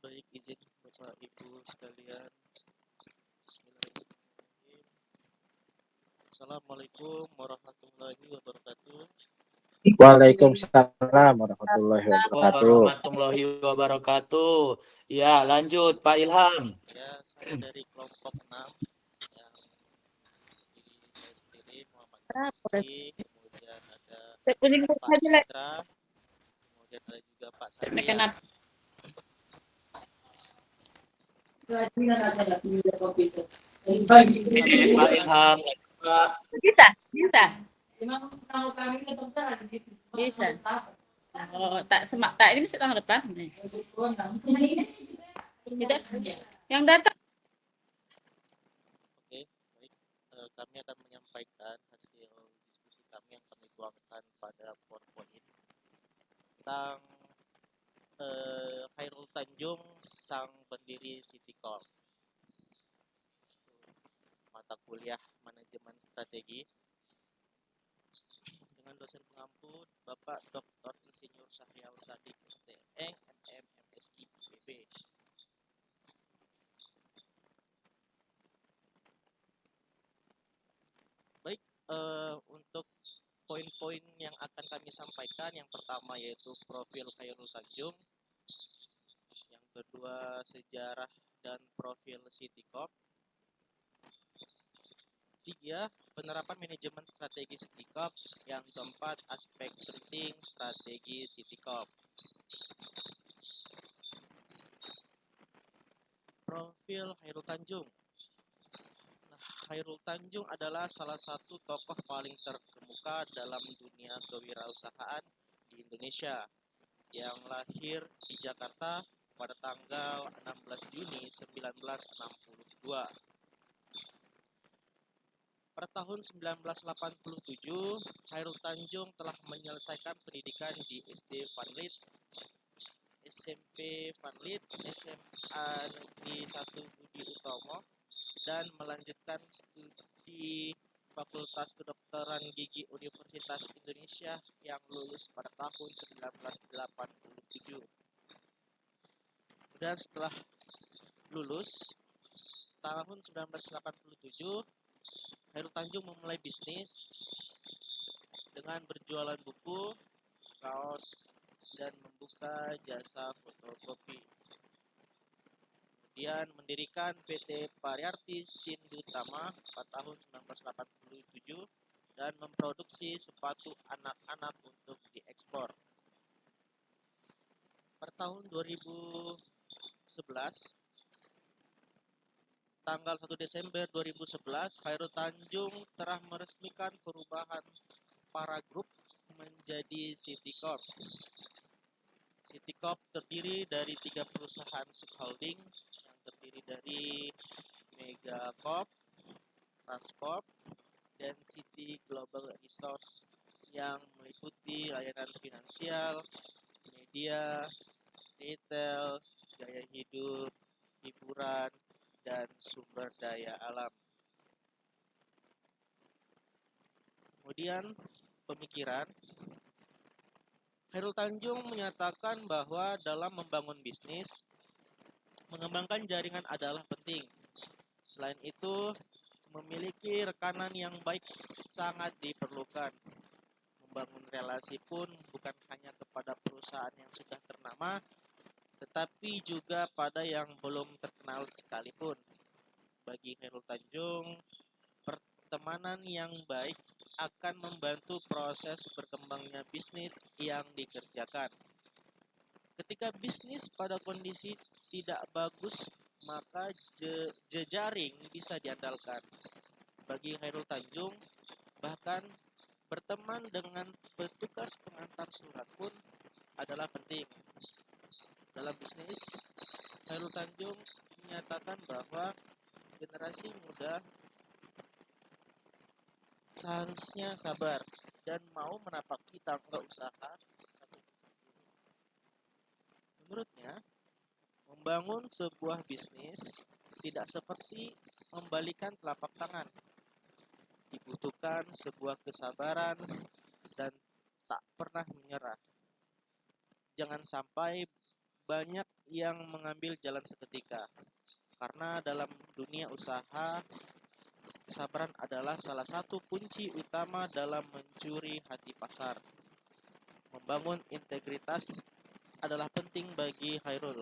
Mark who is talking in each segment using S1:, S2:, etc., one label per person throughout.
S1: Baik, izin Bapak Ibu sekalian. Bismillahirrahmanirrahim. Assalamualaikum warahmatullahi wabarakatuh.
S2: Waalaikumsalam warahmatullahi wabarakatuh.
S3: Warahmatullahi wabarakatuh. Ya, lanjut Pak Ilham.
S1: Ya, saya dari kelompok 6 yang diri saya sendiri Muhammad Rizky, kemudian ada Pak Citra, kemudian ada juga Pak Satria.
S3: Pak Ilham.
S4: Bisa. Oh, tak ini masih tahun depan. Tidak. Yang datang.
S1: Oke, baik. Kami akan menyampaikan hasil diskusi kami yang kami tuangkan pada PowerPoint tentang Khairul Tanjung, sang pendiri Citicorp. Mata kuliah manajemen strategi dengan dosen pengampu Bapak Dr. Insinyur Syahrial Sadiq STM MM MSI IPB. Baik, untuk poin-poin yang akan kami sampaikan, yang pertama yaitu profil Khairul Tanjung, yang kedua sejarah dan profil Citicorp, tiga penerapan manajemen strategi Citicorp, yang keempat aspek penting strategi Citicorp. Profil Khairul Tanjung. Khairul Tanjung adalah salah satu tokoh paling terkemuka dalam dunia kewirausahaan di Indonesia yang lahir di Jakarta pada tanggal 16 Juni 1962. Pada tahun 1987, Khairul Tanjung telah menyelesaikan pendidikan di SD Vanlit, SMP Vanlit, SMA Negeri 1 Budi Utomo, dan melanjutkan studi Fakultas Kedokteran Gigi Universitas Indonesia yang lulus pada tahun 1987. Dan setelah lulus tahun 1987, Khairul Tanjung memulai bisnis dengan berjualan buku, kaos, dan membuka jasa fotokopi. Kemudian mendirikan PT Pariarti Sindutama pada tahun 1987 dan memproduksi sepatu anak-anak untuk diekspor. Per tahun 2011, tanggal 1 Desember 2011, Khairul Tanjung telah meresmikan perubahan para grup menjadi Citicorp. Citicorp terdiri dari 3 perusahaan subholding yang terdiri dari Megacorp, Transcorp, dan City Global Resource yang meliputi layanan finansial, media, retail, gaya hidup, hiburan, dan sumber daya alam. Kemudian pemikiran. Khairul Tanjung menyatakan bahwa dalam membangun bisnis, mengembangkan jaringan adalah penting. Selain itu, memiliki rekanan yang baik sangat diperlukan. Membangun relasi pun bukan hanya kepada perusahaan yang sudah ternama, tetapi juga pada yang belum terkenal sekalipun. Bagi Khairul Tanjung, pertemanan yang baik akan membantu proses berkembangnya bisnis yang dikerjakan. Ketika bisnis pada kondisi tidak bagus, maka jejaring bisa diandalkan. Bagi Khairul Tanjung, bahkan berteman dengan petugas pengantar surat pun adalah penting. Dalam bisnis, Khairul Tanjung menyatakan bahwa generasi muda seharusnya sabar dan mau menapaki tangga usaha satu. Menurutnya, membangun sebuah bisnis tidak seperti membalikan telapak tangan. Dibutuhkan sebuah kesabaran dan tak pernah menyerah. Jangan sampai banyak yang mengambil jalan seketika. Karena dalam dunia usaha, kesabaran adalah salah satu kunci utama dalam mencuri hati pasar. Membangun integritas adalah penting bagi Khairul.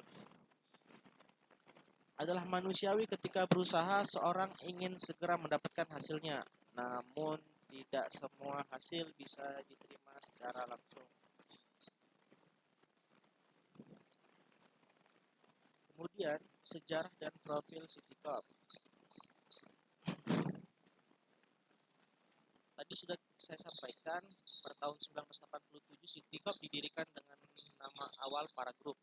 S1: Adalah manusiawi ketika berusaha seorang ingin segera mendapatkan hasilnya, namun tidak semua hasil bisa diterima secara langsung. Kemudian, sejarah dan profil Citycorp. Tadi sudah saya sampaikan, pada tahun 1987 Citycorp didirikan dengan nama awal Para Group.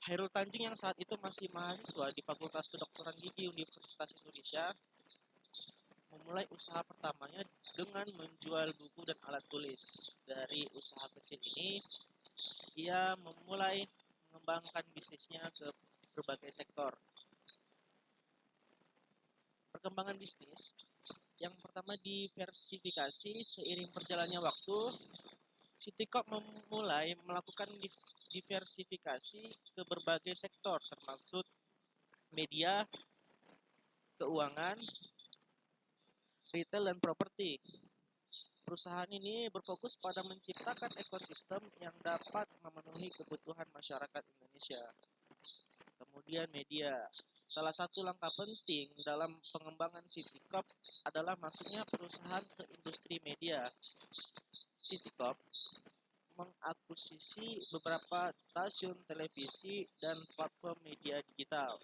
S1: Khairul Tanjung yang saat itu masih mahasiswa di Fakultas Kedokteran Gigi Universitas Indonesia memulai usaha pertamanya dengan menjual buku dan alat tulis. Dari usaha kecil ini, ia memulai mengembangkan bisnisnya ke berbagai sektor. Perkembangan bisnis yang pertama diversifikasi seiring berjalannya waktu. Citycorp memulai melakukan diversifikasi ke berbagai sektor termasuk media, keuangan, retail, dan properti. Perusahaan ini berfokus pada menciptakan ekosistem yang dapat memenuhi kebutuhan masyarakat Indonesia. Kemudian media. Salah satu langkah penting dalam pengembangan Citycorp adalah masuknya perusahaan ke industri media. Citycorp mengakuisisi beberapa stasiun televisi dan platform media digital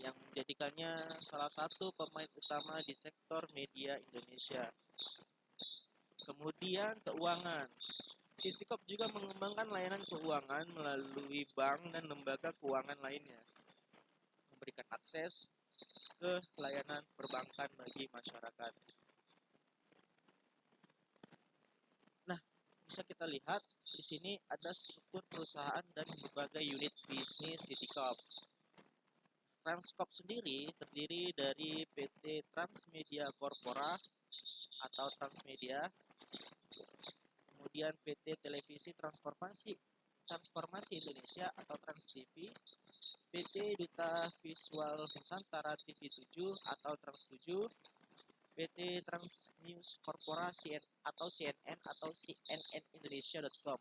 S1: yang menjadikannya salah satu pemain utama di sektor media Indonesia. Kemudian keuangan. Citycorp juga mengembangkan layanan keuangan melalui bank dan lembaga keuangan lainnya, memberikan akses ke layanan perbankan bagi masyarakat. Nah, bisa kita lihat di sini ada struktur perusahaan dan berbagai unit bisnis Citycorp. Transcorp sendiri terdiri dari PT Transmedia Corpora atau Transmedia, kemudian PT Televisi Transformasi Indonesia atau TransTV, PT Duta Visual Nusantara TV7 atau Trans7, PT Trans News Corpora atau CNN atau CNNindonesia.com,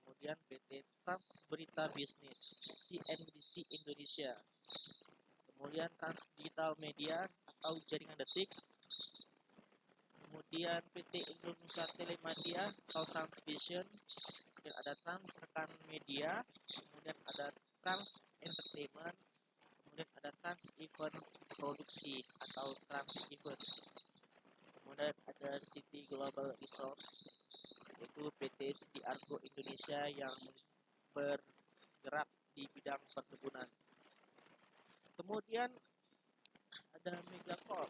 S1: kemudian PT Trans Berita Bisnis CNBC Indonesia, kemudian Trans Digital Media atau Jaringan Detik, kemudian PT Indonesia Telemedia atau Transvision, kemudian ada Trans Rekan Media, kemudian ada Trans Entertainment, kemudian ada Trans Event Produksi atau Trans Event, kemudian ada City Global Resource, yaitu PT City Argo Indonesia yang bergerak di bidang perkebunan. Kemudian ada Megacorp.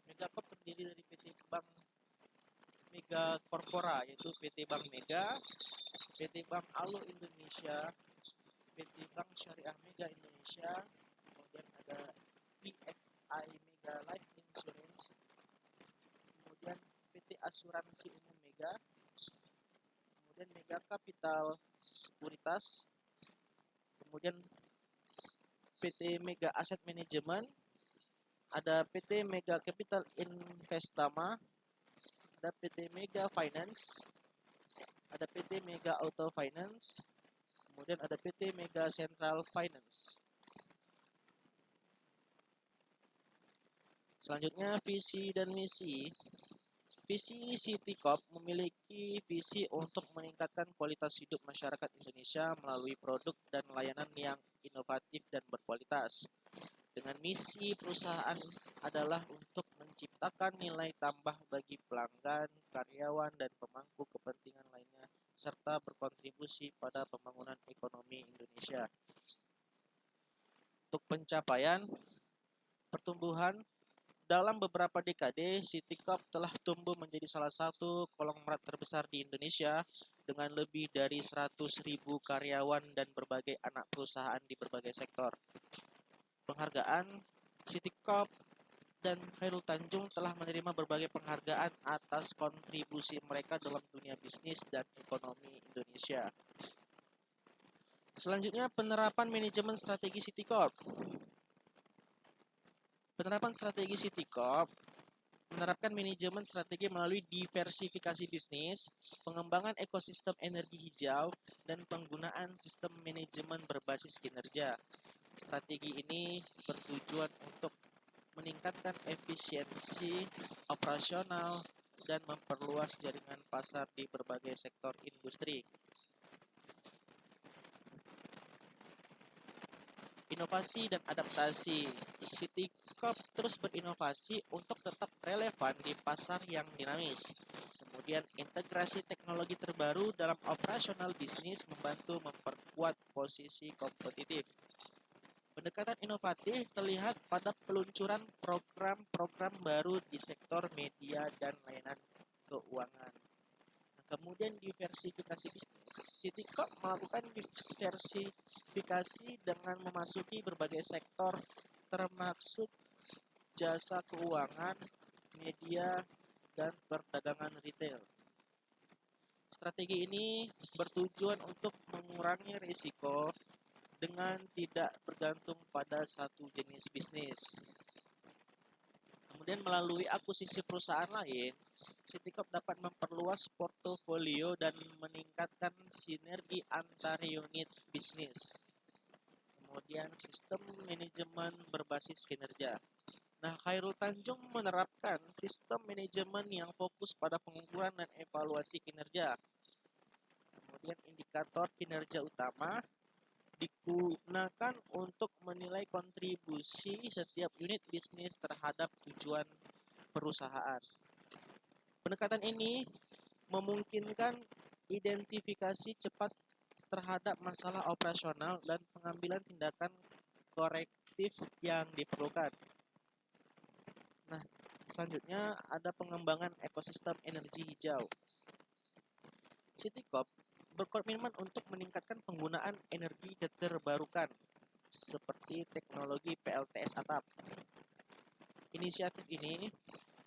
S1: Megacorp terdiri dari PT Bank Mega Corpora, yaitu PT Bank Mega, PT Bank Alo Indonesia, PT Bank Syariah Mega Indonesia, kemudian ada PFI Mega Life Insurance, kemudian PT Asuransi Umum Mega, kemudian Mega Capital Sekuritas, kemudian PT Mega Asset Management, ada PT Mega Capital Investama, ada PT Mega Finance, ada PT Mega Auto Finance, kemudian ada PT Mega Central Finance. Selanjutnya visi dan misi. Visi Citycorp memiliki visi untuk meningkatkan kualitas hidup masyarakat Indonesia melalui produk dan layanan yang inovatif dan berkualitas. Dengan misi perusahaan adalah untuk menciptakan nilai tambah bagi pelanggan, karyawan, dan pemangku kepentingan lainnya, serta berkontribusi pada pembangunan ekonomi Indonesia. Untuk pencapaian pertumbuhan, dalam beberapa dekade, Citycorp telah tumbuh menjadi salah satu konglomerat terbesar di Indonesia dengan lebih dari 100.000 karyawan dan berbagai anak perusahaan di berbagai sektor. Penghargaan Citycorp dan Khairul Tanjung telah menerima berbagai penghargaan atas kontribusi mereka dalam dunia bisnis dan ekonomi Indonesia. Selanjutnya, penerapan manajemen strategi City Corp. Penerapan strategi City Corp menerapkan manajemen strategi melalui diversifikasi bisnis, pengembangan ekosistem energi hijau, dan penggunaan sistem manajemen berbasis kinerja. Strategi ini bertujuan untuk meningkatkan efisiensi operasional dan memperluas jaringan pasar di berbagai sektor industri. Inovasi dan adaptasi. City Corp terus berinovasi untuk tetap relevan di pasar yang dinamis. Kemudian integrasi teknologi terbaru dalam operasional bisnis membantu memperkuat posisi kompetitif. Pendekatan inovatif terlihat pada peluncuran program-program baru di sektor media dan layanan keuangan. Kemudian diversifikasi bisnis. City Corp melakukan diversifikasi dengan memasuki berbagai sektor termasuk jasa keuangan, media, dan perdagangan retail. Strategi ini bertujuan untuk mengurangi risiko dengan tidak bergantung pada satu jenis bisnis. Kemudian melalui akuisisi perusahaan lain, City Corp dapat memperluas portofolio dan meningkatkan sinergi antar unit bisnis. Kemudian sistem manajemen berbasis kinerja. Nah, Khairul Tanjung menerapkan sistem manajemen yang fokus pada pengukuran dan evaluasi kinerja. Kemudian indikator kinerja utama digunakan untuk menilai kontribusi setiap unit bisnis terhadap tujuan perusahaan. Pendekatan ini memungkinkan identifikasi cepat terhadap masalah operasional dan pengambilan tindakan korektif yang diperlukan. Nah, selanjutnya ada pengembangan ekosistem energi hijau. City Corp berkomitmen untuk meningkatkan penggunaan energi terbarukan seperti teknologi PLTS atap. Inisiatif ini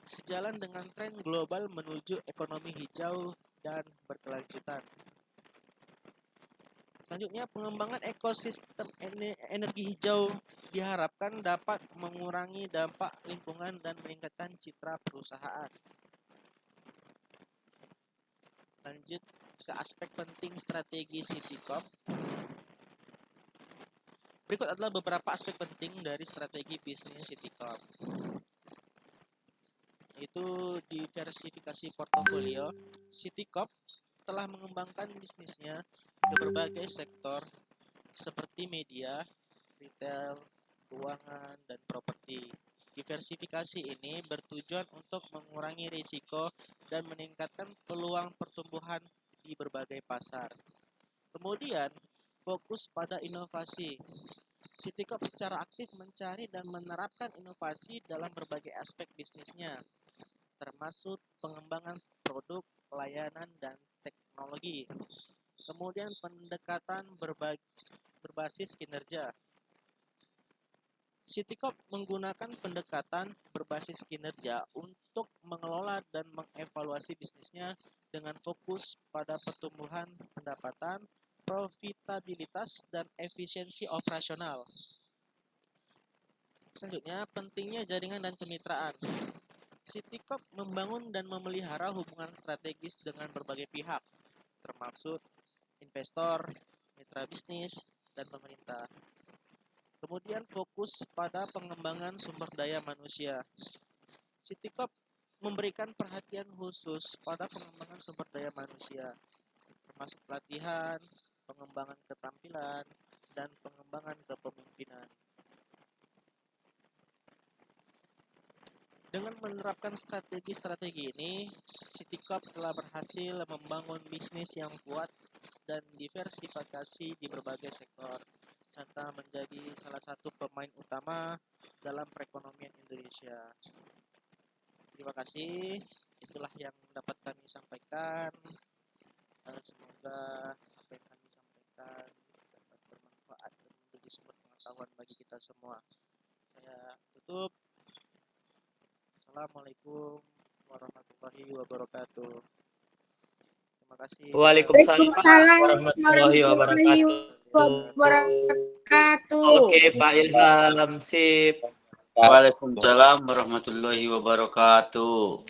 S1: sejalan dengan tren global menuju ekonomi hijau dan berkelanjutan. Selanjutnya, pengembangan ekosistem energi hijau diharapkan dapat mengurangi dampak lingkungan dan meningkatkan citra perusahaan. Lanjut ke aspek penting strategi City Corp. Berikut adalah beberapa aspek penting dari strategi bisnis City Corp. Yaitu diversifikasi portofolio. City Corp telah mengembangkan bisnisnya ke berbagai sektor seperti media, retail, keuangan, dan properti. Diversifikasi ini bertujuan untuk mengurangi risiko dan meningkatkan peluang pertumbuhan di berbagai pasar. Kemudian, fokus pada inovasi. City Corp secara aktif mencari dan menerapkan inovasi dalam berbagai aspek bisnisnya, termasuk pengembangan produk, pelayanan, dan teknologi. Kemudian pendekatan berbasis kinerja. City Corp menggunakan pendekatan berbasis kinerja untuk mengelola dan mengevaluasi bisnisnya dengan fokus pada pertumbuhan pendapatan, profitabilitas, dan efisiensi operasional. Selanjutnya, pentingnya jaringan dan kemitraan. City Corp membangun dan memelihara hubungan strategis dengan berbagai pihak, termasuk investor, mitra bisnis, dan pemerintah. Kemudian fokus pada pengembangan sumber daya manusia. City Corp memberikan perhatian khusus pada pengembangan sumber daya manusia, termasuk pelatihan, pengembangan keterampilan, dan pengembangan kepemimpinan. Dengan menerapkan strategi-strategi ini, City Corp telah berhasil membangun bisnis yang kuat dan diversifikasi di berbagai sektor, serta menjadi salah satu pemain utama dalam perekonomian Indonesia. Terima kasih, itulah yang dapat kami sampaikan. Semoga apa yang kami sampaikan dapat bermanfaat dan menjadi sumber pengetahuan bagi kita semua. Saya tutup. Assalamualaikum warahmatullahi wabarakatuh. Terima kasih.
S3: Waalaikumsalam
S5: Waalaikumsalam
S3: warahmatullahi
S5: warahmatullahi
S3: wabarakatuh.
S5: wabarakatuh.
S3: Oke, Pak Ilham, sip.
S2: Waalaikumsalam warahmatullahi wabarakatuh.